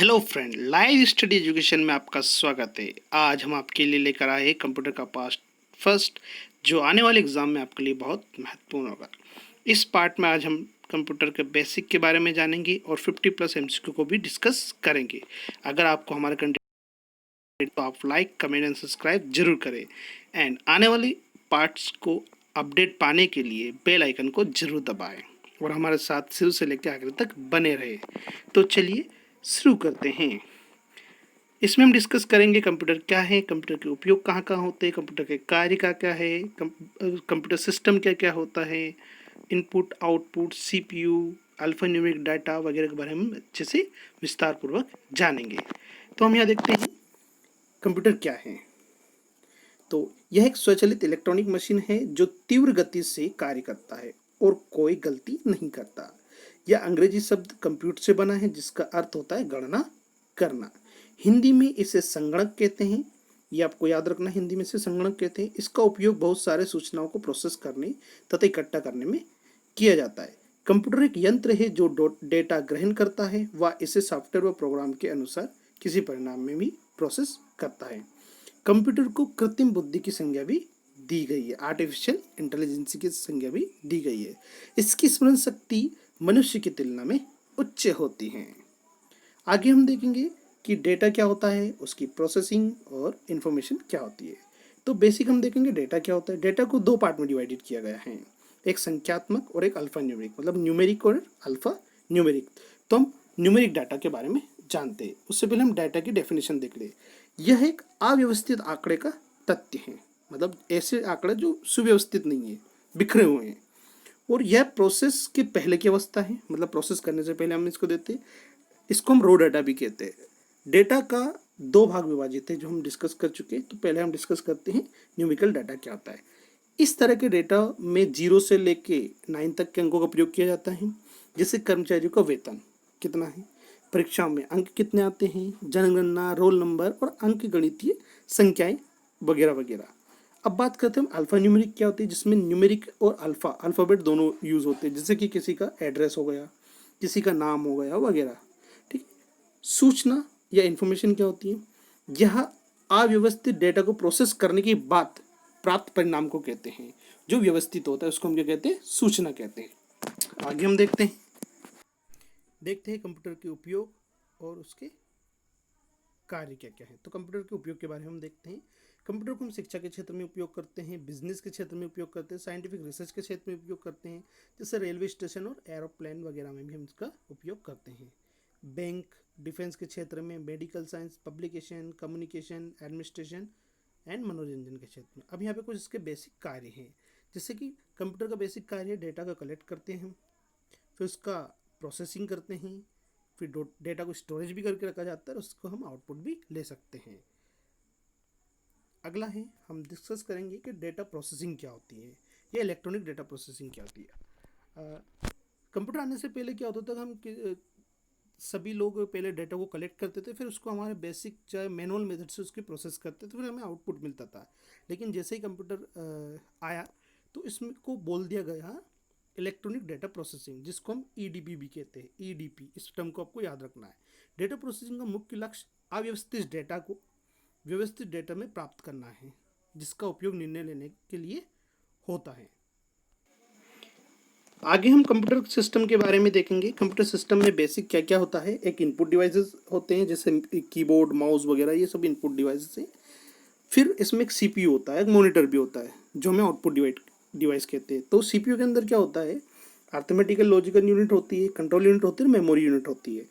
Hello friend, live study education में आपका स्वागत है। आज हम आपके लिए लेकर आए हैं कंप्यूटर का पार्ट फर्स्ट, जो आने वाले एग्जाम में आपके लिए बहुत महत्वपूर्ण होगा। इस पार्ट में आज हम कंप्यूटर के बेसिक के बारे में जानेंगे और 50+ MCQ को भी डिस्कस करेंगे। अगर आपको हमारा कंटेंट तो आप लाइक, कमेंट एंड सब्सक्राइब जरूर करें एंड आने वाली पार्ट्स को अपडेट पाने के लिए बेल आइकन को जरूर दबाएं और हमारे साथ शुरू से लेकर आखिर तक बने रहे। तो चलिए शुरू करते हैं। इसमें हम डिस्कस करेंगे कंप्यूटर क्या है, कंप्यूटर के उपयोग कहाँ कहाँ होते हैं, कंप्यूटर के कार्य क्या है, कंप्यूटर सिस्टम क्या क्या होता है, input output, CPU, alphanumeric data वगैरह के बारे में अच्छे से विस्तार पूर्वक जानेंगे। तो हम यहाँ देखते हैं कंप्यूटर क्या है। तो यह एक स्वचालित इलेक्ट्रॉनिक मशीन है जो तीव्र गति से कार्य करता है और कोई गलती नहीं करता। यह अंग्रेजी शब्द कंप्यूट से बना है जिसका अर्थ होता है गणना करना। हिंदी में इसे संगणक कहते हैं। ये आपको याद रखना, हिंदी में इसे संगणक कहते हैं। इसका उपयोग बहुत सारे सूचनाओं को प्रोसेस करने तथा इकट्ठा करने में किया जाता है। कंप्यूटर एक यंत्र है जो डेटा ग्रहण करता है व इसे सॉफ्टवेयर व प्रोग्राम के अनुसार किसी परिणाम में भी प्रोसेस करता है। कंप्यूटर को कृत्रिम बुद्धि की संज्ञा भी दी गई है, आर्टिफिशियल इंटेलिजेंस की संज्ञा भी दी गई है। इसकी स्मरण शक्ति मनुष्य की तुलना में उच्च होती है। आगे हम देखेंगे कि डेटा क्या होता है, उसकी प्रोसेसिंग और इंफॉर्मेशन क्या होती है। तो बेसिक हम देखेंगे डेटा क्या होता है। डेटा को दो पार्ट में डिवाइडेड किया गया है, एक संख्यात्मक और एक अल्फा न्यूमेरिक, मतलब न्यूमेरिक और अल्फा न्यूमेरिक। तो हम न्यूमेरिक डाटा के बारे में जानते हैं। उससे पहले हम डाटा की डेफिनेशन देख ले। यह एक अव्यवस्थित आंकड़े का तथ्य है, मतलब ऐसे आंकड़े जो सुव्यवस्थित नहीं है, बिखरे हुए हैं। और यह प्रोसेस के पहले की अवस्था है, मतलब प्रोसेस करने से पहले हम इसको देते हैं। इसको हम रो डाटा भी कहते हैं। डेटा का दो भाग विभाजित है जो हम डिस्कस कर चुके हैं। तो पहले हम डिस्कस करते हैं न्यूमेरिकल डाटा क्या होता है। इस तरह के डेटा में 0 से लेके 9 तक के अंकों का प्रयोग किया जाता है। जैसे कर्मचारियों का वेतन कितना है, परीक्षाओं में अंक कितने आते हैं, जनगणना, रोल नंबर और अंक गणितीय संख्याएं वगैरह वगैरह। अब बात करते हैं अल्फा न्यूमेरिक क्या होती है, जिसमें न्यूमेरिक और अल्फा अल्फाबेट दोनों यूज होते हैं। जैसे कि किसी का एड्रेस हो गया, किसी का नाम हो गया वगैरह। ठीक। सूचना या इंफॉर्मेशन क्या होती है, यह अव्यवस्थित डेटा को प्रोसेस करने के बाद प्राप्त परिणाम को कहते हैं। जो व्यवस्थित होता है उसको हम क्या कहते हैं, सूचना कहते हैं। आगे हम देखते हैं कंप्यूटर के उपयोग और उसके कार्य क्या क्या है। तो कंप्यूटर के उपयोग के बारे में हम देखते हैं। कंप्यूटर को हम शिक्षा के क्षेत्र में उपयोग करते हैं, बिजनेस के क्षेत्र में उपयोग करते हैं, साइंटिफिक रिसर्च के क्षेत्र में उपयोग करते हैं, जैसे रेलवे स्टेशन और एरोप्लेन वगैरह में भी हम इसका उपयोग करते हैं। बैंक, डिफेंस के क्षेत्र में, medical science, publication, communication, administration and मनोरंजन के क्षेत्र में। अब यहाँ पे कुछ इसके बेसिक कार्य हैं। जैसे कि कंप्यूटर का बेसिक कार्य है, डेटा का कलेक्ट करते हैं हम, फिर उसका प्रोसेसिंग करते हैं, फिर डेटा को स्टोरेज भी करके रखा जाता है और उसको हम आउटपुट भी ले सकते हैं। अगला है, हम डिस्कस करेंगे कि डेटा प्रोसेसिंग क्या होती है या इलेक्ट्रॉनिक डेटा प्रोसेसिंग क्या होती है। कंप्यूटर आने से पहले क्या होता था, हम सभी लोग पहले डेटा को कलेक्ट करते थे, फिर उसको हमारे बेसिक चाहे मैनुअल मेथड से उसकी प्रोसेस करते थे, फिर हमें आउटपुट मिलता था। लेकिन जैसे ही कंप्यूटर आया तो इसमें को बोल दिया गया इलेक्ट्रॉनिक डेटा प्रोसेसिंग, जिसको हम EDP भी कहते हैं। EDP, इस टर्म को आपको याद रखना है। डेटा प्रोसेसिंग का मुख्य लक्ष्य अव्यवस्थित डेटा को व्यवस्थित डेटा में प्राप्त करना है, जिसका उपयोग निर्णय लेने के लिए होता है। आगे हम कंप्यूटर सिस्टम के बारे में देखेंगे। कंप्यूटर सिस्टम में बेसिक क्या क्या होता है। एक इनपुट डिवाइसेस होते हैं, जैसे कीबोर्ड, माउस वगैरह, ये सब इनपुट डिवाइसेस हैं। फिर इसमें एक CPU होता है, एक मॉनिटर भी होता है, जो हमें आउटपुट डिवाइस कहते हैं। तो CPU के अंदर क्या होता है, अर्थमेटिकल लॉजिकल यूनिट होती है, कंट्रोल यूनिट होती है, मेमोरी यूनिट होती है,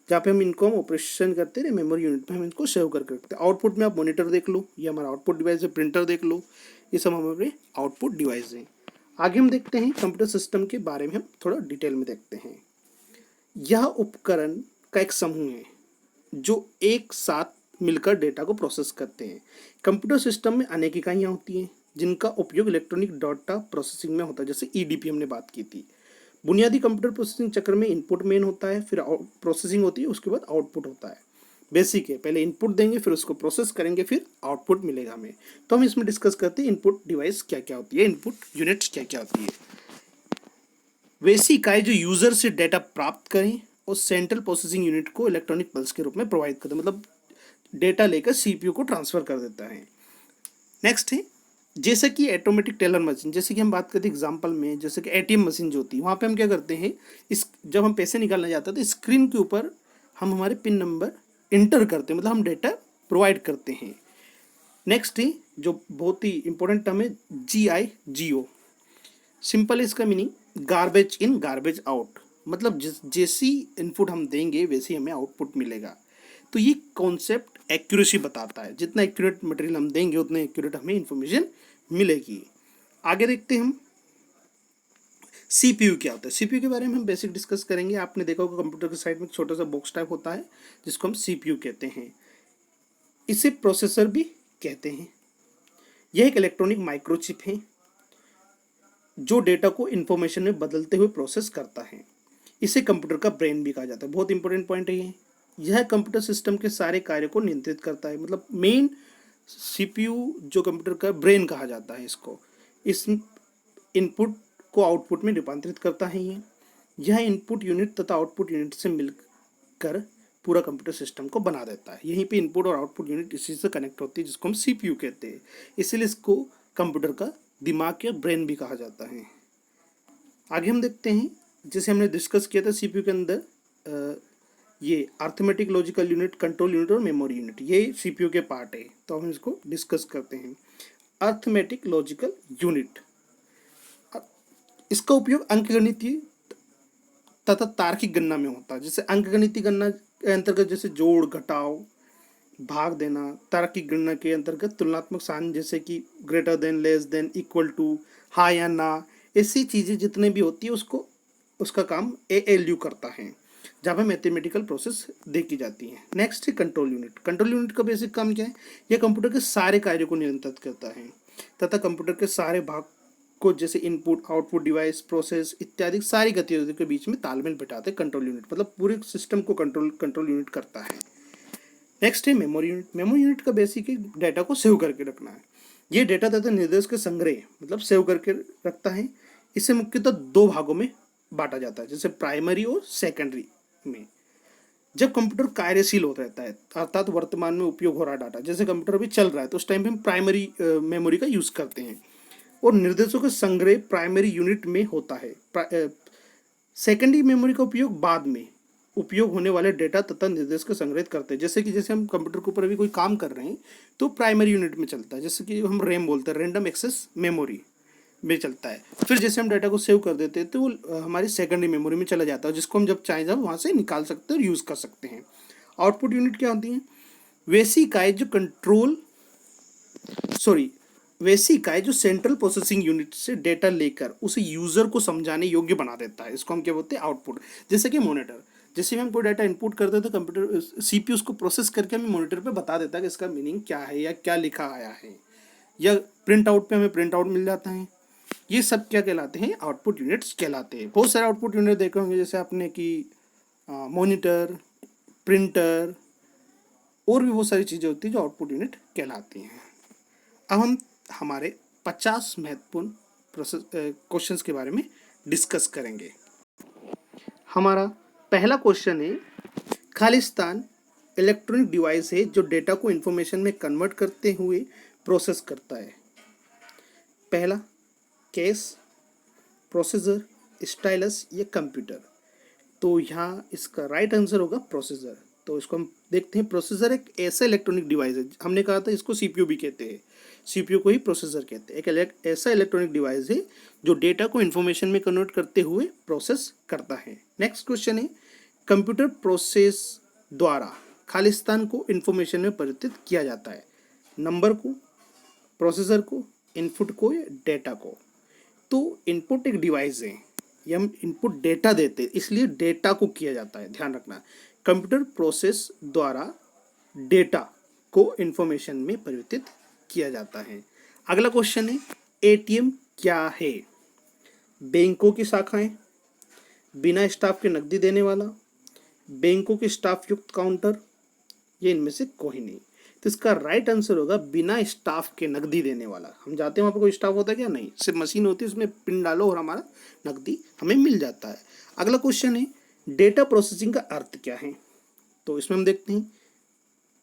जहाँ पे हम इनको हम ऑपरेशन करते हैं। मेमोरी यूनिट में हम इनको सेव करके रखते हैं। आउटपुट में आप मॉनिटर देख लो, ये हमारा आउटपुट डिवाइस है, प्रिंटर देख लो, ये सब हमारे आउटपुट डिवाइस हैं। आगे हम देखते हैं कंप्यूटर सिस्टम के बारे में, हम थोड़ा डिटेल में देखते हैं। यह उपकरण का एक समूह है जो एक साथ मिलकर डेटा को प्रोसेस करते हैं। कंप्यूटर सिस्टम में अनेक इकाइयाँ होती हैं जिनका उपयोग इलेक्ट्रॉनिक डाटा प्रोसेसिंग में होता है। जैसे EDP हमने बात की थी। बुनियादी कंप्यूटर प्रोसेसिंग चक्र में इनपुट मेन होता है, फिर प्रोसेसिंग होती है, उसके बाद आउटपुट होता है। बेसिक है, पहले इनपुट देंगे, फिर उसको प्रोसेस करेंगे, फिर आउटपुट मिलेगा हमें। तो हम इसमें डिस्कस करते हैं इनपुट डिवाइस क्या क्या होती है, इनपुट यूनिट्स क्या क्या होती है। वैसी इकाई जो यूजर से डेटा प्राप्त करें और सेंट्रल प्रोसेसिंग यूनिट को इलेक्ट्रॉनिक पल्स के रूप में प्रोवाइड करता है, मतलब डेटा लेकर सीपीयू को ट्रांसफर कर देता है। नेक्स्ट है जैसे कि ऑटोमेटिक टेलर मशीन, जैसे कि हम बात करते हैं एग्जांपल में, जैसे कि एटीएम मशीन जो होती है, वहाँ पे हम क्या करते हैं, इस जब हम पैसे निकालना चाहते हैं तो स्क्रीन के ऊपर हम हमारे पिन नंबर इंटर करते हैं, मतलब हम डेटा प्रोवाइड करते हैं। नेक्स्ट है जो बहुत ही इंपॉर्टेंट टर्म है GIGO। सिंपल इसका meaning garbage in garbage out, मतलब जैसी इनपुट हम देंगे वैसे हमें आउटपुट मिलेगा। तो ये कॉन्सेप्ट एक्यूरेसी बताता है, जितना एक्यूरेट मटेरियल हम देंगे उतने एक्यूरेट हमें इंफॉर्मेशन मिलेगी। आगे देखते हैं हम सीपीयू क्या होता है। सीपीयू के बारे में हम बेसिक डिस्कस करेंगे। आपने देखा होगा कंप्यूटर के साइड में एक छोटा सा बॉक्स टाइप होता है जिसको हम सीपीयू कहते हैं, इसे प्रोसेसर भी कहते हैं। यह एक इलेक्ट्रॉनिक माइक्रोचिप है जो डेटा को इंफॉर्मेशन में बदलते हुए प्रोसेस करता है। इसे कंप्यूटर का ब्रेन भी कहा जाता है। बहुत इंपॉर्टेंट पॉइंट है ये। यह कंप्यूटर सिस्टम के सारे कार्य को नियंत्रित करता है, मतलब मेन सीपीयू जो कंप्यूटर का ब्रेन कहा जाता है इसको। इस इनपुट को आउटपुट में रूपांतरित करता है यह इनपुट यूनिट तथा आउटपुट यूनिट से मिलकर पूरा कंप्यूटर सिस्टम को बना देता है। यहीं पे इनपुट और आउटपुट यूनिट इसी से कनेक्ट होती है जिसको हम सीपीयू कहते हैं। इसलिए इसको कंप्यूटर का दिमाग या ब्रेन भी कहा जाता है। आगे हम देखते हैं, जैसे हमने डिस्कस किया था सीपीयू के अंदर ये arithmetic logical unit, control unit और मेमोरी यूनिट, ये सीपीयू के पार्ट है। तो हम इसको डिस्कस करते हैं। अर्थमेटिक लॉजिकल यूनिट, इसका उपयोग अंकगणितीय तथा तार्किक गणना में होता है। जैसे अंकगणितीय गणना के अंतर्गत जैसे जोड़, घटाव, भाग देना। तार्किक गणना के अंतर्गत तुलनात्मक सान, जैसे कि greater than, less than, equal to, हाँ या ना, ऐसी चीज़ें जितने भी होती है उसको उसका काम ALU करता है, जहाँ पे मैथमेटिकल प्रोसेस देखी जाती है। नेक्स्ट है कंट्रोल यूनिट। कंट्रोल यूनिट का बेसिक काम क्या है? यह कंप्यूटर के सारे कार्यों को नियंत्रित करता है तथा कंप्यूटर के सारे भाग को, जैसे इनपुट, आउटपुट डिवाइस, प्रोसेस इत्यादि सारी गतिविधियों के बीच में तालमेल बिठाते कंट्रोल यूनिट, मतलब पूरे सिस्टम को कंट्रोल यूनिट करता है। नेक्स्ट है मेमोरी यूनिट। मेमोरी यूनिट का बेसिक है डेटा को सेव करके रखना है। ये डेटा तथा निर्देश के संग्रह, मतलब सेव करके रखता है। इसे मुख्यतः दो भागों में बांटा जाता है, जैसे प्राइमरी और सेकेंडरी में। जब कंप्यूटर कार्यशील होता रहता है, अर्थात वर्तमान में उपयोग हो रहा डाटा, जैसे कंप्यूटर अभी चल रहा है तो उस टाइम पे हम प्राइमरी मेमोरी का यूज़ करते हैं। और निर्देशों का संग्रह प्राइमरी यूनिट में होता है। सेकेंडरी मेमोरी का उपयोग बाद में उपयोग होने वाले डेटा तथा निर्देश को संग्रहित करते हैं। जैसे हम कंप्यूटर के ऊपर अभी कोई काम कर रहे हैं तो प्राइमरी यूनिट में चलता है, जैसे कि हम रैम बोलते हैं, रैंडम एक्सेस मेमोरी में चलता है। फिर जैसे हम डाटा को सेव कर देते हैं तो वो हमारी सेकेंडरी मेमोरी में चला जाता है, जिसको हम जब चाहें जब वहाँ से निकाल सकते हैं और यूज़ कर सकते हैं। आउटपुट यूनिट क्या होती है? वैसी इकाई जो सेंट्रल प्रोसेसिंग यूनिट से डेटा लेकर उसे यूजर को समझाने योग्य बना देता है, इसको हम क्या बोलते हैं? आउटपुट। जैसे कि मॉनिटर, जैसे हम कोई डाटा इनपुट करते हैं तो कंप्यूटर सीपीयू उसको प्रोसेस करके हमें मॉनिटर पे बता देता है कि इसका मीनिंग क्या है या क्या लिखा आया है, या प्रिंट आउट पे हमें प्रिंट आउट मिल जाता है। ये सब क्या कहलाते हैं? आउटपुट यूनिट्स कहलाते हैं। बहुत सारे आउटपुट यूनिट देखे होंगे, जैसे आपने कि मॉनिटर, प्रिंटर और भी बहुत सारी चीज़ें होती हैं जो आउटपुट यूनिट कहलाती हैं। अब हम हमारे 50 महत्वपूर्ण क्वेश्चंस के बारे में डिस्कस करेंगे। हमारा पहला क्वेश्चन है, खालिस्तान इलेक्ट्रॉनिक डिवाइस है जो डेटा को इंफॉर्मेशन में कन्वर्ट करते हुए प्रोसेस करता है। पहला, केस, प्रोसेसर, स्टाइलस या कंप्यूटर। तो यहाँ इसका राइट आंसर होगा प्रोसेसर। तो इसको हम देखते हैं। प्रोसेसर एक ऐसा इलेक्ट्रॉनिक डिवाइस है, हमने कहा था इसको सीपीयू भी कहते हैं, सीपीयू को ही प्रोसेसर कहते हैं। एक ऐसा इलेक्ट्रॉनिक डिवाइस है जो डेटा को इन्फॉर्मेशन में कन्वर्ट करते हुए प्रोसेस करता है। नेक्स्ट क्वेश्चन है, कंप्यूटर प्रोसेस द्वारा खालिस्तान को इन्फॉर्मेशन में परिवर्तित किया जाता है। नंबर को, प्रोसेसर को, इनपुट को या डेटा को। तो इनपुट एक डिवाइस है, ये हम इनपुट डेटा देते हैं, इसलिए डेटा को किया जाता है, ध्यान रखना। कंप्यूटर प्रोसेस द्वारा डेटा को इंफॉर्मेशन में परिवर्तित किया जाता है। अगला क्वेश्चन है, एटीएम क्या है? बैंकों की शाखाएं, बिना स्टाफ के नकदी देने वाला, बैंकों के स्टाफ युक्त काउंटर, ये इनमें से कोई नहीं। तो इसका राइट आंसर होगा बिना स्टाफ के नकदी देने वाला। हम जाते हैं वहाँ पर कोई स्टाफ होता है क्या? नहीं, सिर्फ मशीन होती है, उसमें पिन डालो और हमारा नकदी हमें मिल जाता है। अगला क्वेश्चन है, डेटा प्रोसेसिंग का अर्थ क्या है? तो इसमें हम देखते हैं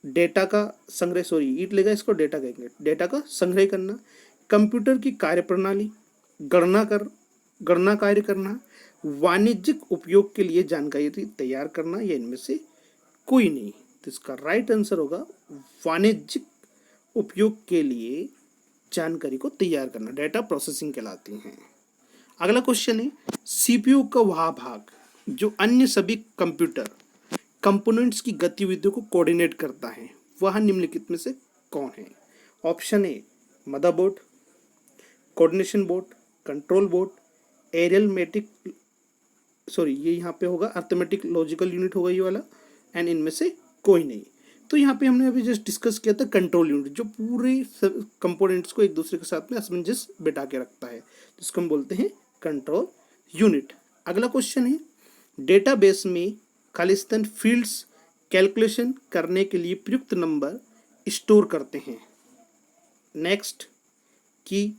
डेटा का संग्रह, सॉरी ईट लेगा इसको, डेटा कहेंगे, डेटा का संग्रह करना, कंप्यूटर की कार्यप्रणाली, गणना कार्य करना, वाणिज्यिक उपयोग के लिए जानकारी तैयार करना, या इनमें से कोई नहीं। तो इसका राइट आंसर होगा वाणिज्यिक उपयोग के लिए जानकारी को तैयार करना, डेटा प्रोसेसिंग कहलाती हैं। अगला क्वेश्चन है सीपीयू का वह भाग जो अन्य सभी कंप्यूटर कंपोनेंट्स की गतिविधियों को कोऑर्डिनेट करता है, वह निम्नलिखित में से कौन है? Option A motherboard, coordination board, control board, arithmetic, sorry ये यहाँ पे होगा अर्थमेटिक लॉजिकल यूनिट होगा ये वाला, एंड इनमें से कोई नहीं। तो यहाँ पे हमने अभी जस्ट डिस्कस किया था कंट्रोल यूनिट, जो पूरे कंपोनेंट्स को एक दूसरे के साथ में असमंजस बिठा के रखता है, जिसको हम बोलते हैं कंट्रोल यूनिट। अगला क्वेश्चन है डेटाबेस में खालिस्तान फील्ड्स कैलकुलेशन करने के लिए प्रयुक्त नंबर स्टोर करते हैं। नेक्स्ट कि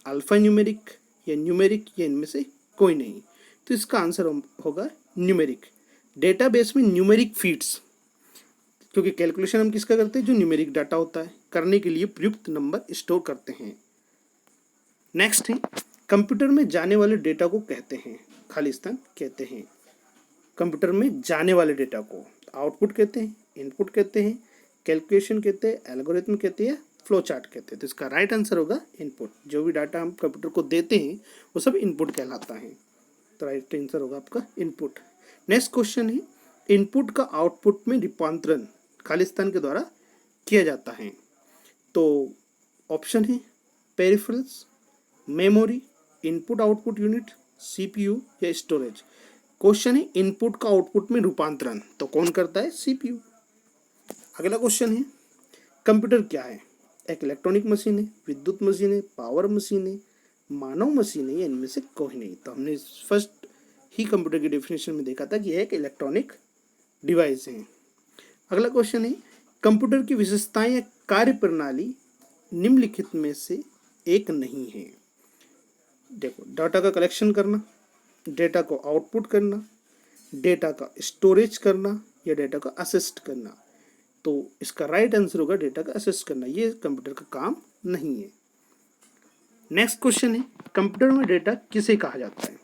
अल्फा न्यूमेरिक या न्यूमेरिक, या इनमें से कोई नहीं। तो इसका आंसर होगा न्यूमेरिक। डेटाबेस में न्यूमेरिक फील्ड्स, क्योंकि कैलकुलेशन हम किसका करते हैं, जो न्यूमेरिक डाटा होता है, करने के लिए प्रयुक्त नंबर स्टोर करते हैं। नेक्स्ट है कंप्यूटर में जाने वाले डेटा को कहते हैं, खालिस्तान कहते हैं। कंप्यूटर में जाने वाले डेटा को आउटपुट कहते हैं, इनपुट कहते हैं, कैलकुलेशन कहते हैं, एल्गोरिथम कहते हैं, फ्लो चार्ट कहते हैं। तो इसका राइट आंसर होगा इनपुट। जो भी डाटा हम कंप्यूटर को देते हैं वो सब इनपुट कहलाता है। तो राइट आंसर होगा आपका इनपुट। नेक्स्ट क्वेश्चन है इनपुट का आउटपुट में रूपांतरण खालिस्तान के द्वारा किया जाता है। तो ऑप्शन है peripherals, memory, input output unit, CPU या स्टोरेज। क्वेश्चन है इनपुट का आउटपुट में रूपांतरण, तो कौन करता है, सीपीयू। अगला क्वेश्चन है कंप्यूटर क्या है? एक इलेक्ट्रॉनिक मशीन है, विद्युत मशीन है, पावर मशीन है, मानव मशीन है, या इनमें से कोई नहीं। तो हमने फर्स्ट ही कंप्यूटर की डेफिनेशन में देखा था कि यह एक इलेक्ट्रॉनिक डिवाइस है। अगला क्वेश्चन है कंप्यूटर की विशेषताएं या कार्य प्रणाली निम्नलिखित में से एक नहीं है। देखो डाटा का कलेक्शन करना, डेटा को आउटपुट करना, डेटा का स्टोरेज करना, या डेटा का असिस्ट करना। तो इसका राइट आंसर होगा डेटा का असिस्ट करना। ये कंप्यूटर का काम नहीं है। नेक्स्ट क्वेश्चन है कंप्यूटर में डेटा किसे कहा जाता है?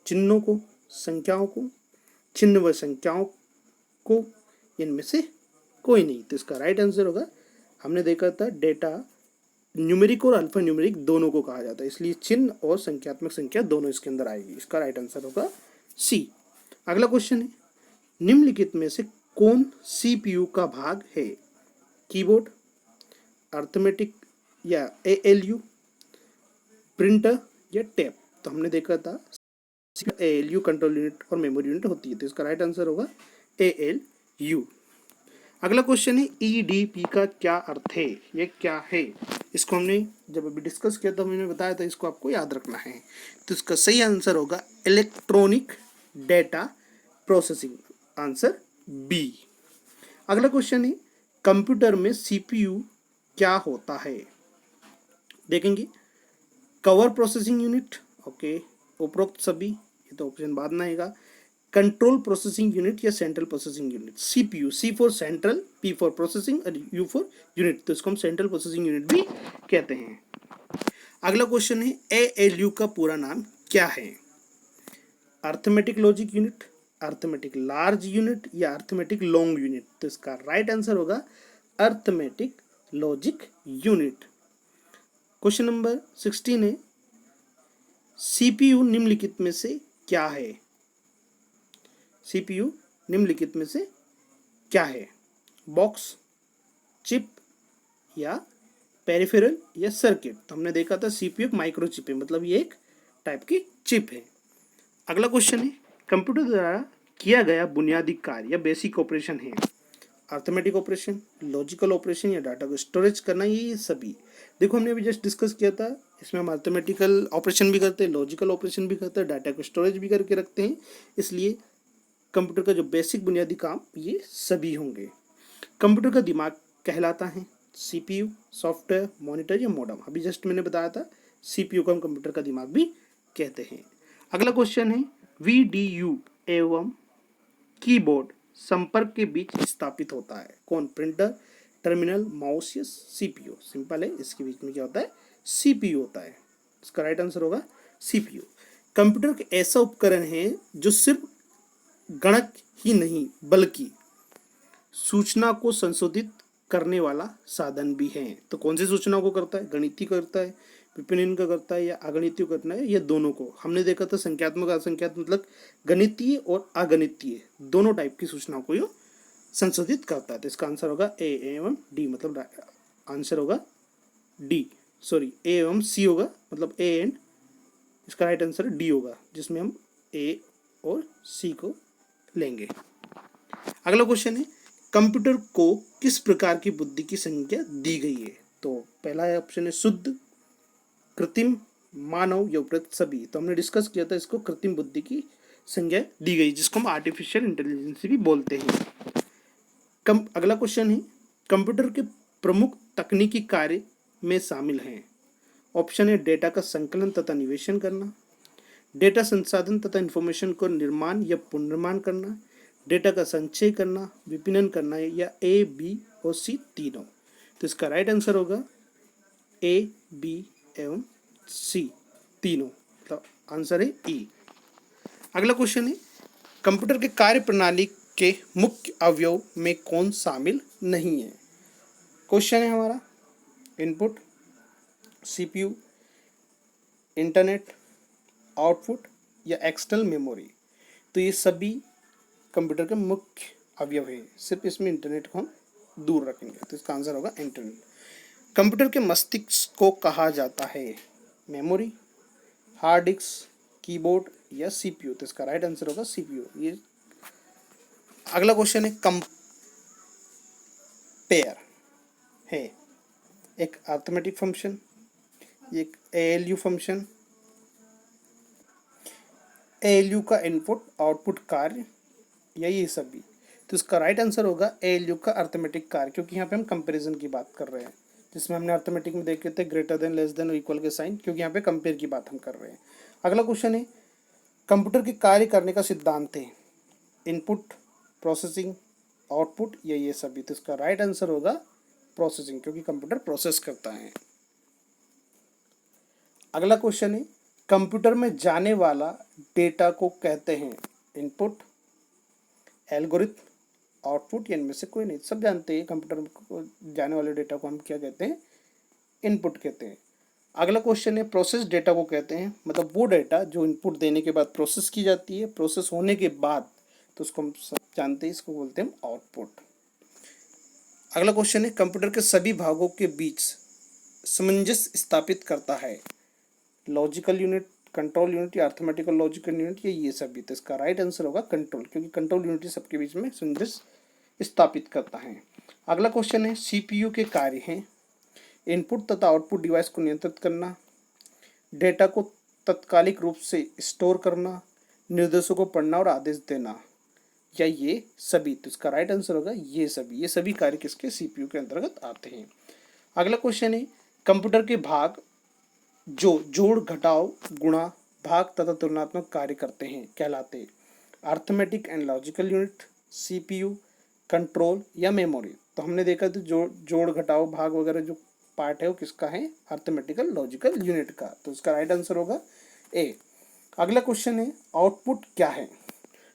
चिन्हों को, संख्याओं को, चिन्ह व संख्याओं को, इनमें से कोई नहीं। तो इसका राइट आंसर होगा, हमने देखा था डेटा न्यूमेरिक और अल्फा न्यूमेरिक दोनों को कहा जाता है, इसलिए चिन्ह और संख्यात्मक संख्या दोनों इसके अंदर आएगी। इसका राइट आंसर होगा सी। अगला क्वेश्चन है निम्नलिखित में से कौन सीपीयू का भाग है? कीबोर्ड, अर्थमेटिक या एएलयू, प्रिंटर या टैब। तो हमने देखा था एएलयू कंट्रोल यूनिट और मेमोरी यूनिट होती है। तो इसका राइट आंसर होगा एएलयू। अगला क्वेश्चन है ईडीपी का क्या अर्थ है? ये क्या है? इसको हमने जब अभी डिस्कस किया था मैंने बताया था, इसको आपको याद रखना है। तो इसका सही आंसर होगा electronic data processing, answer B. अगला क्वेश्चन है कंप्यूटर में सीपीयू क्या होता है? देखेंगे कवर प्रोसेसिंग यूनिट, ओके, उपरोक्त सभी, ये तो ऑप्शन बाद में आएगा। कंट्रोल प्रोसेसिंग यूनिट या central processing unit. CPU, C for central, P for processing और यू फॉर यूनिट, तो इसको हम सेंट्रल प्रोसेसिंग यूनिट भी कहते हैं। अगला क्वेश्चन है एएलयू का पूरा नाम क्या है? Arithmetic logic unit, arithmetic large unit या अर्थमेटिक लॉन्ग यूनिट। तो इसका राइट आंसर होगा arithmetic logic unit. Question number 16 है सीपीयू निम्नलिखित में से क्या है? सीपीयू निम्नलिखित में से क्या है? बॉक्स, चिप या पेरिफेरल या सर्किट। तो हमने देखा था सीपीयू एक माइक्रो चिप है, मतलब ये एक टाइप की चिप है। अगला क्वेश्चन है कंप्यूटर द्वारा किया गया बुनियादी कार्य या बेसिक ऑपरेशन है? अर्थमेटिक ऑपरेशन, लॉजिकल ऑपरेशन या डाटा को स्टोरेज करना, ये सभी। देखो हमने अभी जस्ट डिस्कस किया था, इसमें हम अर्थमेटिकल ऑपरेशन भी करते हैं, लॉजिकल ऑपरेशन भी करते हैं, डाटा को स्टोरेज भी करके रखते हैं। इसलिए कंप्यूटर का जो बेसिक बुनियादी काम ये सभी होंगे। कंप्यूटर का दिमाग कहलाता है सीपीयू, सॉफ्टवेयर, मॉनिटर या मॉडेम। अभी जस्ट मैंने बताया था सीपीयू को हम कंप्यूटर का दिमाग भी कहते हैं। अगला क्वेश्चन है वीडीयू एवं कीबोर्ड संपर्क के बीच स्थापित होता है? कौन? प्रिंटर, टर्मिनल, माउस या सीपीयू? सिंपल है, इसके बीच में क्या होता है? सीपीयू होता है। इसका राइट आंसर होगा सीपीयू। कंप्यूटर एक ऐसा उपकरण है जो सिर्फ गणक ही नहीं बल्कि सूचना को संशोधित करने वाला साधन भी है। तो कौन सी सूचना को करता है? गणितीय करता है, विपणन का करता है, या अगणितीय करना है, या दोनों को? हमने देखा था संख्यात्मक असंख्यात्मक मतलब गणितीय और अगणितीय दोनों टाइप की सूचनाओं को ये संशोधित करता है। तो इसका आंसर होगा ए एवं डी, मतलब आंसर होगा डी, सॉरी ए एवं सी होगा, मतलब ए एंड इसका राइट आंसर डी होगा, जिसमें हम ए और सी को लेंगे। अगला क्वेश्चन है, कंप्यूटर को किस प्रकार की बुद्धि की संज्ञा दी गई है? तो पहला ऑप्शन है शुद्ध, कृत्रिम, मानव या उपरोक्त सभी। तो हमने डिस्कस किया था, इसको कृत्रिम बुद्धि की संज्ञा दी गई, जिसको हम आर्टिफिशियल इंटेलिजेंस भी बोलते हैं। अगला क्वेश्चन है, कंप्यूटर के प्रमुख तकनीकी कार्य में शामिल हैं? ऑप्शन है डेटा का संकलन तथा निवेशन करना, डेटा संसाधन तथा इंफॉर्मेशन को निर्माण या पुनर्निर्माण करना, डेटा का संचय करना, विपणन करना, या ए, बी और सी तीनों। तो इसका राइट आंसर होगा ए, बी एवं सी तीनों, मतलब आंसर है ई। अगला क्वेश्चन है, कंप्यूटर के कार्य प्रणाली के मुख्य अवयव में कौन शामिल नहीं है? क्वेश्चन है हमारा, इनपुट, सीपीयू, इंटरनेट, आउटपुट या एक्सटर्नल मेमोरी। तो ये सभी कंप्यूटर के मुख्य अवयव है, सिर्फ इसमें इंटरनेट को हम दूर रखेंगे। तो इसका आंसर होगा इंटरनेट। कंप्यूटर के मस्तिष्क को कहा जाता है? मेमोरी, हार्ड डिस्क, कीबोर्ड या सीपीयू? तो इसका राइट आंसर होगा सीपीयू। ये अगला क्वेश्चन है, कंपेयर है एक अरिथमेटिक फंक्शन, एक एएलयू फंक्शन, एएलयू का इनपुट आउटपुट कार्य, या ये सभी? तो इसका राइट आंसर होगा एएलयू का अरिथमेटिक कार्य, क्योंकि यहाँ पे हम कंपैरिजन की बात कर रहे हैं, जिसमें हमने अरिथमेटिक में देखे थे ग्रेटर देन, लेस देन और इक्वल के साइन, क्योंकि यहाँ पे कंपेयर की बात हम कर रहे हैं। अगला क्वेश्चन है, कंप्यूटर के कार्य करने का सिद्धांत है? इनपुट, प्रोसेसिंग, आउटपुट या ये सभी? तो इसका राइट आंसर होगा प्रोसेसिंग, क्योंकि कंप्यूटर प्रोसेस करता है। अगला क्वेश्चन है, कंप्यूटर में जाने वाला डेटा को कहते हैं? इनपुट, एल्गोरिथम, आउटपुट या इनमें से कोई नहीं? सब जानते हैं कंप्यूटर को जाने वाले डेटा को हम क्या कहते हैं? इनपुट कहते हैं। अगला क्वेश्चन है, प्रोसेस डेटा को कहते हैं? मतलब वो डेटा जो इनपुट देने के बाद प्रोसेस की जाती है, प्रोसेस होने के बाद तो उसको हम सब जानते हैं, इसको बोलते हैं आउटपुट। अगला क्वेश्चन है, कंप्यूटर के सभी भागों के बीच सामंजस्य स्थापित करता है? लॉजिकल यूनिट, कंट्रोल यूनिट या अर्थमेटिकल लॉजिकल यूनिट या ये सभी? तो इसका राइट आंसर होगा कंट्रोल, क्योंकि कंट्रोल यूनिट सबके बीच में सामंजस्य स्थापित करता है। अगला क्वेश्चन है, सीपीयू के कार्य हैं? इनपुट तथा आउटपुट डिवाइस को नियंत्रित करना, डेटा को तत्कालिक रूप से स्टोर करना, निर्देशों को पढ़ना और आदेश देना, या ये सभी? तो इसका राइट आंसर होगा ये सभी। ये सभी कार्य किसके? सीपीयू के अंतर्गत आते हैं। अगला क्वेश्चन है, कंप्यूटर के भाग जो जोड़, घटाव, गुणा, भाग तथा तुलनात्मक कार्य करते हैं कहलाते? Arithmetic and logical unit, CPU, control या मेमोरी? तो हमने देखा था जोड़, घटाव, भाग वगैरह जो पार्ट है वो किसका है? अर्थमेटिकल लॉजिकल यूनिट का। तो इसका राइट आंसर होगा ए। अगला क्वेश्चन है, आउटपुट क्या है?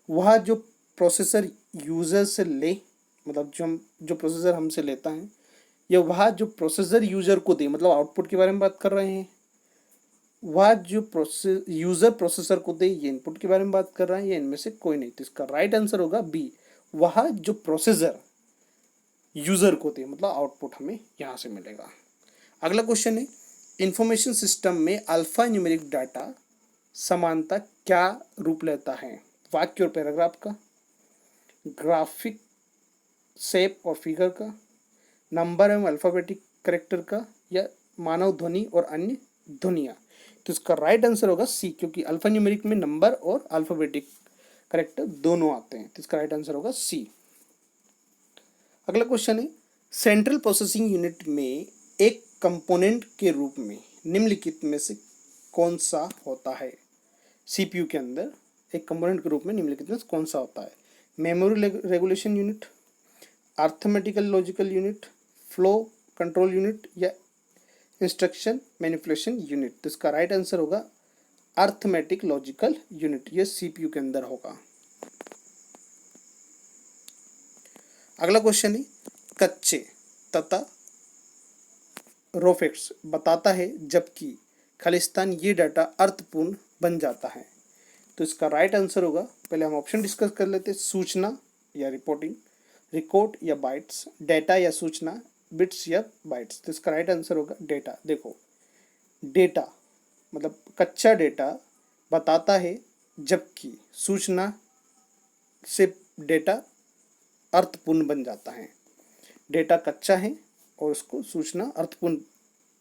वह जो प्रोसेसर यूजर से ले, मतलब जो प्रोसेसर हमसे लेता है, या वह जो प्रोसेसर यूजर को दे, मतलब आउटपुट के बारे में बात कर रहे हैं। वह जो यूजर प्रोसेसर को दे, ये इनपुट के बारे में बात कर रहा है, या इनमें से कोई नहीं? तो इसका राइट आंसर होगा बी, वह जो प्रोसेसर यूजर को दे, मतलब आउटपुट हमें यहाँ से मिलेगा। अगला क्वेश्चन है, इंफॉर्मेशन सिस्टम में अल्फा न्यूमेरिक डाटा समानता क्या रूप लेता है? वाक्य और पैराग्राफ का, ग्राफिक शेप और फिगर का, नंबर एवं अल्फाबेटिक करेक्टर का, या मानव ध्वनि और अन्य ध्वनियाँ? तो इसका राइट आंसर होगा सी, क्योंकि अल्फा न्यूमेरिक में नंबर और अल्फाबेटिक करेक्टर दोनों आते हैं। तो इसका राइट आंसर होगा सी। अगला क्वेश्चन है, सेंट्रल प्रोसेसिंग यूनिट में एक कंपोनेंट के रूप में निम्नलिखित में से कौन सा होता है? सीपीयू के अंदर एक कंपोनेंट के रूप में निम्नलिखित में कौन सा होता है? Memory regulation unit, arithmetical logical unit, flow control unit या इंस्ट्रक्शन मैनिपुलेशन यूनिट। तो इसका राइट आंसर होगा अर्थमेटिक लॉजिकल यूनिट, ये सीपीयू के अंदर होगा। अगला क्वेश्चन है कच्चे तथा रोफेक्ट्स बताता है जबकि खालिस्तान ये डाटा अर्थपूर्ण बन जाता है। तो इसका राइट आंसर होगा, पहले हम ऑप्शन डिस्कस कर लेते हैं, सूचना या रिपोर्टिंग, रिकॉर्ड या बाइट्स, डेटा या सूचना, बिट्स या बाइट्स। तो इसका राइट आंसर होगा डेटा। देखो डेटा मतलब कच्चा डेटा बताता है जबकि सूचना से डेटा अर्थपूर्ण बन जाता है। डेटा कच्चा है और उसको सूचना अर्थपूर्ण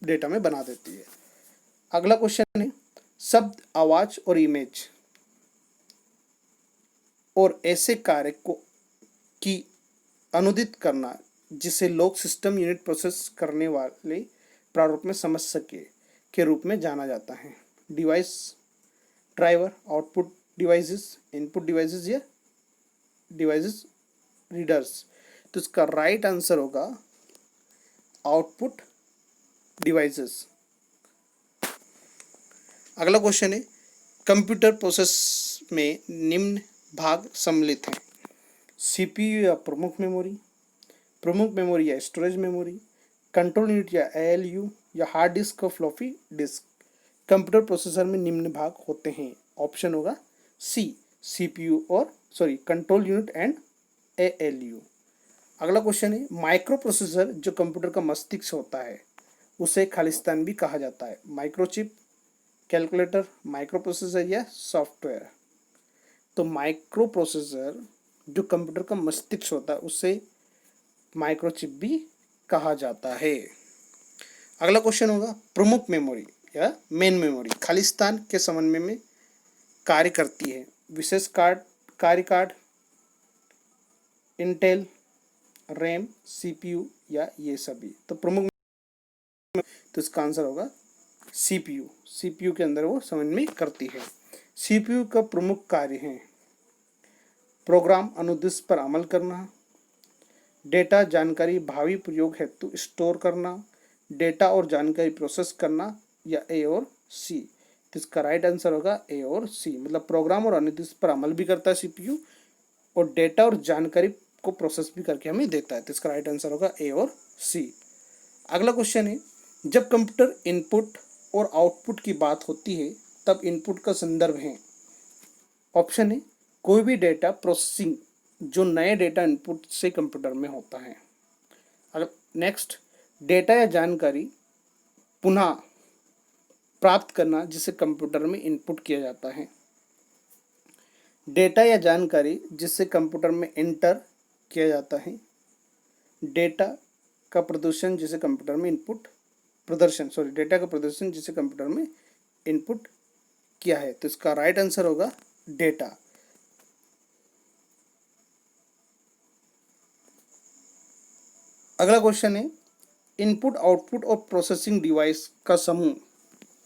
डेटा में बना देती है। अगला क्वेश्चन है शब्द, आवाज और इमेज और ऐसे कार्य को की अनुदित करना जिसे लोग सिस्टम यूनिट प्रोसेस करने वाले प्रारूप में समझ सके के रूप में जाना जाता है। Device, driver, output devices, input devices या डिवाइसेस रीडर्स। तो इसका राइट आंसर होगा आउटपुट डिवाइसेस। अगला क्वेश्चन है कंप्यूटर प्रोसेस में निम्न भाग सम्मिलित हैं। सीपीयू या प्रमुख मेमोरी या स्टोरेज मेमोरी, कंट्रोल यूनिट या एएलयू या हार्ड डिस्क और फ्लॉपी डिस्क। कंप्यूटर प्रोसेसर में निम्न भाग होते हैं। ऑप्शन होगा सी, सीपीयू और कंट्रोल यूनिट एंड एएलयू। अगला क्वेश्चन है माइक्रो प्रोसेसर जो कंप्यूटर का मस्तिष्क होता है उसे खालिस्तान भी कहा जाता है। माइक्रोचिप, कैलकुलेटर, माइक्रो प्रोसेसर या सॉफ्टवेयर। तो माइक्रो प्रोसेसर जो कंप्यूटर का मस्तिष्क होता है उसे माइक्रोचिप भी कहा जाता है। अगला क्वेश्चन होगा प्रमुख मेमोरी या मेन मेमोरी खालिस्तान के समन्वय में कार्य करती है। विशेष कार्य कार्ड, इंटेल, रैम, सीपीयू या ये सभी। तो प्रमुख, तो इसका आंसर होगा सीपीयू। सीपीयू के अंदर वो समन्वय करती है। सीपीयू का प्रमुख कार्य है प्रोग्राम अनुदेश पर अमल करना, डेटा जानकारी भावी प्रयोग हेतु स्टोर करना, डेटा और जानकारी प्रोसेस करना या ए और सी। तो इसका राइट आंसर होगा ए और सी, मतलब प्रोग्राम और अनुदेश पर अमल भी करता है सीपीयू और डेटा और जानकारी को प्रोसेस भी करके हमें देता है। तो इसका राइट आंसर होगा ए और सी। अगला क्वेश्चन है जब कंप्यूटर इनपुट और आउटपुट की बात होती है तब इनपुट का संदर्भ है। ऑप्शन है कोई भी डेटा प्रोसेसिंग जो नए डेटा इनपुट से कंप्यूटर में होता है। अगर नेक्स्ट, डेटा या जानकारी पुनः प्राप्त करना जिसे कंप्यूटर में इनपुट किया जाता है। डेटा या जानकारी जिसे कंप्यूटर में एंटर किया जाता है। डेटा का प्रदर्शन जिसे कंप्यूटर में डेटा का प्रदर्शन जिसे कंप्यूटर में इनपुट किया है। तो इसका राइट आंसर होगा डेटा। अगला क्वेश्चन है इनपुट, आउटपुट और प्रोसेसिंग डिवाइस का समूह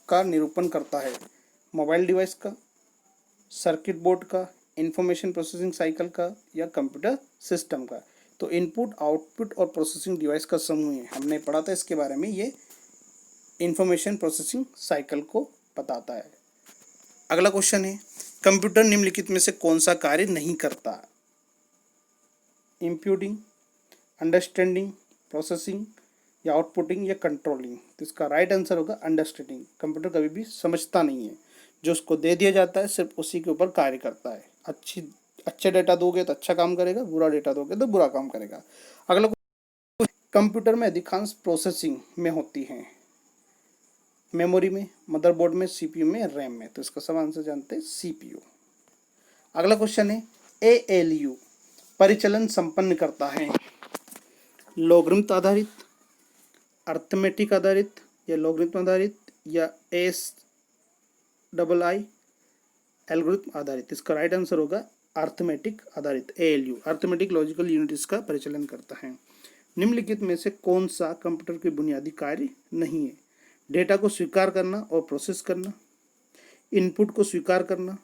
का निरूपण करता है। मोबाइल डिवाइस का, सर्किट बोर्ड का, इंफॉर्मेशन प्रोसेसिंग साइकिल का या कंप्यूटर सिस्टम का। तो इनपुट, आउटपुट और प्रोसेसिंग डिवाइस का समूह है, हमने पढ़ा था इसके बारे में। ये इंफॉर्मेशन प्रोसेसिंग साइकिल को बताता है। अगला क्वेश्चन है कंप्यूटर निम्नलिखित में से कौन सा कार्य नहीं करता। इंप्यूटिंग, अंडरस्टैंडिंग, प्रोसेसिंग या आउटपुटिंग या कंट्रोलिंग। तो इसका राइट आंसर होगा अंडरस्टैंडिंग। कंप्यूटर कभी भी समझता नहीं है, जो उसको दे दिया जाता है सिर्फ उसी के ऊपर कार्य करता है। अच्छे डेटा दोगे तो अच्छा काम करेगा, बुरा डेटा दोगे तो बुरा काम करेगा। अगला कंप्यूटर में अधिकांश प्रोसेसिंग में होती है मेमोरी में, मदरबोर्ड में, सीपीयू में, रैम में। तो इसका सब आंसर जानते हैं सीपीयू। अगला क्वेश्चन है एएलयू परिचालन संपन्न करता है लॉगरिथम आधारित, अर्थमेटिक आधारित या लॉगरिथम आधारित या SII एल्गोरिथम आधारित। इसका राइट आंसर होगा अर्थमेटिक आधारित। एएलयू अर्थमेटिक लॉजिकल यूनिट इसका परिचालन करता है। निम्नलिखित में से कौन सा कंप्यूटर के बुनियादी कार्य नहीं है। डेटा को स्वीकार करना और प्रोसेस करना, इनपुट को स्वीकार करना,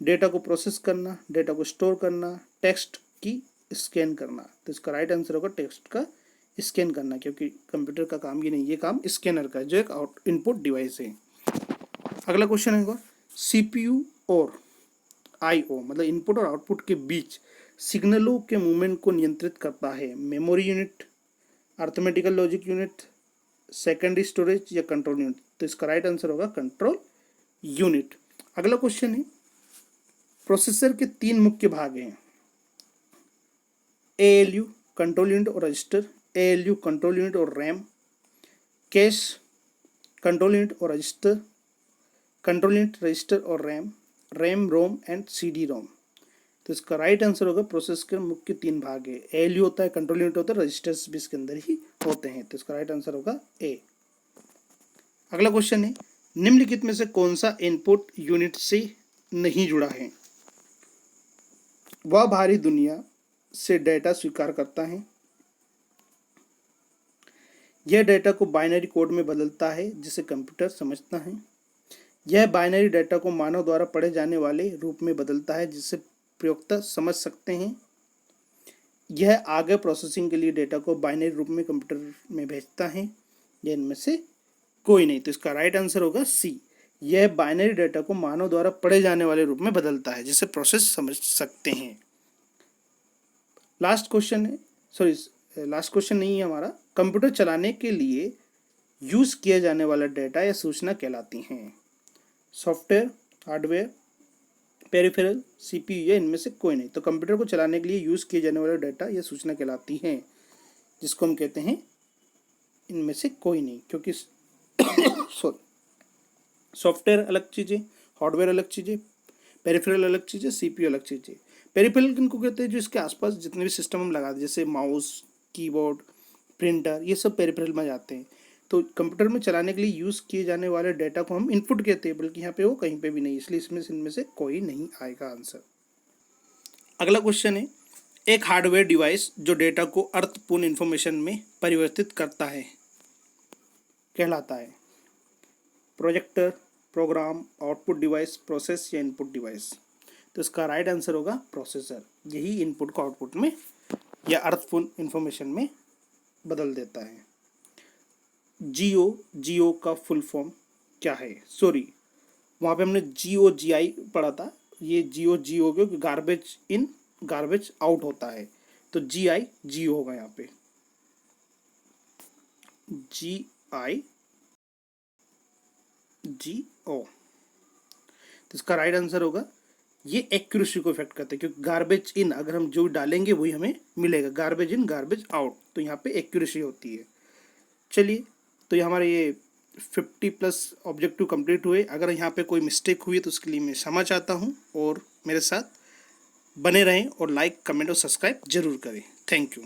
डेटा को प्रोसेस करना, डेटा को स्टोर करना, टेक्स्ट की स्कैन करना। तो इसका राइट आंसर होगा टेक्स्ट का स्कैन करना, क्योंकि कंप्यूटर का काम ये नहीं, ये काम स्कैनर का है जो एक आउट इनपुट डिवाइस है। अगला क्वेश्चन होगा सीपीयू और आईओ मतलब इनपुट और आउटपुट के बीच सिग्नलों के मूवमेंट को नियंत्रित करता है। Memory unit, arithmetical logic unit, secondary storage या कंट्रोल यूनिट। तो इसका राइट आंसर होगा कंट्रोल यूनिट। अगला क्वेश्चन है प्रोसेसर के 3 मुख्य भाग हैं, एएलयू कंट्रोल यूनिट और रजिस्टर, एएलयू कंट्रोल यूनिट और रैम, कैश कंट्रोल यूनिट और रजिस्टर, कंट्रोल यूनिट रजिस्टर और RAM, RAM Rome and CD ROM. तो इसका राइट आंसर होगा प्रोसेस के मुख्य 3 भाग है, एएलयू होता है, कंट्रोल यूनिट होता है, रजिस्टर्स भी इसके अंदर ही होते हैं। तो इसका राइट आंसर होगा ए। अगला क्वेश्चन है निम्नलिखित में से कौन सा इनपुट यूनिट से नहीं जुड़ा है? वह बाहरी दुनिया से डेटा स्वीकार करता है, यह डेटा को बाइनरी कोड में बदलता है जिसे कंप्यूटर समझता है, यह बाइनरी डेटा को मानव द्वारा पढ़े जाने वाले रूप में बदलता है जिसे प्रयोक्ता समझ सकते हैं, यह आगे प्रोसेसिंग के लिए डेटा को बाइनरी रूप में कंप्यूटर में भेजता है, या इनमें से कोई नहीं। तो इसका राइट आंसर होगा सी, यह बाइनरी डेटा को मानव द्वारा पढ़े जाने वाले रूप में बदलता है जिसे प्रोसेस समझ सकते हैं। लास्ट क्वेश्चन है, लास्ट क्वेश्चन नहीं है हमारा, कंप्यूटर चलाने के लिए यूज किया जाने वाला डेटा या सूचना कहलाती हैं? सॉफ्टवेयर, हार्डवेयर, पेरिफेरल, सीपीयू या इनमें से कोई नहीं। तो कंप्यूटर को चलाने के लिए यूज किए जाने वाला डेटा या सूचना कहलाती हैं, जिसको हम कहते हैं इनमें से कोई नहीं, क्योंकि सॉफ्टवेयर अलग चीज़ है, हार्डवेयर अलग चीज़ है, पेरिफेरल अलग चीज़ है, सीपीयू अलग चीज़ है। पेरिफेरल किनको कहते हैं? जो इसके आसपास जितने भी सिस्टम हम लगा दें, जैसे माउस, कीबोर्ड, प्रिंटर, ये सब पेरिफेरल में जाते हैं। तो कंप्यूटर में चलाने के लिए यूज़ किए जाने वाले डेटा को हम इनपुट कहते हैं, बल्कि यहाँ पे वो कहीं पे भी नहीं, इसलिए इसमें इनमें से कोई नहीं आएगा आंसर। अगला क्वेश्चन है एक हार्डवेयर डिवाइस जो डेटा को अर्थपूर्ण इंफॉर्मेशन में परिवर्तित करता है कहलाता है? Projector, program, output device, process या इनपुट डिवाइस। तो इसका राइट आंसर होगा प्रोसेसर, यही इनपुट को आउटपुट में या अर्थपूर्ण इंफॉर्मेशन में बदल देता है। जियो का फुल फॉर्म क्या है? सॉरी, वहाँ पे हमने GOGI पढ़ा था, ये जियो क्योंकि गार्बेज इन गार्बेज आउट होता है, तो जियो होगा यहाँ पे, GIGO। तो इसका राइट आंसर होगा, ये एक्यूरेसी को इफेक्ट करता है, क्योंकि गार्बेज इन अगर हम जो डालेंगे वही हमें मिलेगा, गार्बेज इन गार्बेज आउट, तो यहाँ पे एक्यूरेसी होती है। चलिए, तो ये हमारे ये 50+ ऑब्जेक्टिव कंप्लीट हुए। अगर यहाँ पे कोई मिस्टेक हुई तो उसके लिए मैं क्षमा चाहता हूँ, और मेरे साथ बने रहें और लाइक, कमेंट और सब्सक्राइब जरूर करें। Thank you.